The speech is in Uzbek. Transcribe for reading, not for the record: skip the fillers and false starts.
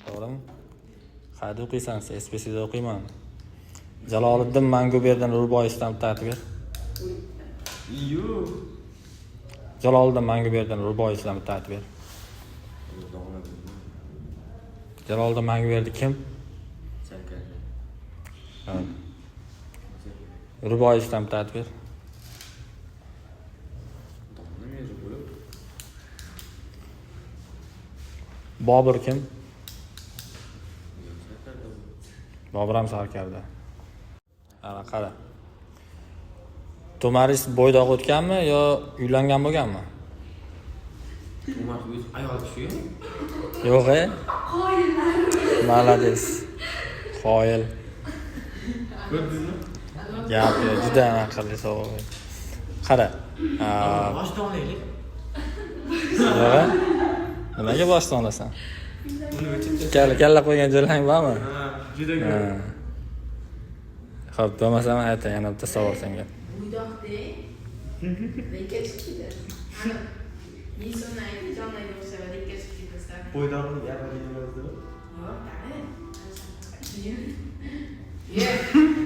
To'g'rimi? Qayerda o'qiysan? SPC'da o'qiyman. Jaloliddin Manguberdining Ruboyisidan bitta ber. Yo'q. Jaloliddin Manguberdining Ruboyisidan bitta ber. Jaloliddin Manguberdi kim? Evet. Ruboyisidan bitta ber. Bobur kim? Bobur ham sarkarda. Ana qara. To'maris bo'ydoq o'tganmi yo uylangan bo'lganmi? To'maris o'z ayol kishi-yu. Yo'q, Qoyillar. Malades. Qoyil. Ko'rdingizmi? Gap juda aqlli savol. Qara. Boshdan olaylik. Yo'q. Nimaga boshdan olasan? Kalla qo'ygan joylang bormi? Ha, juda ko'p. Xo'p, bo'lmasam ayta, yana bitta savol senga. Bo'ydoqda rekka chiqdi. Ana Misonayni jonlaydi o'sha rekka chiqdi sizlar. Bo'ydoqni gapini yozdi. Yo'q, qani.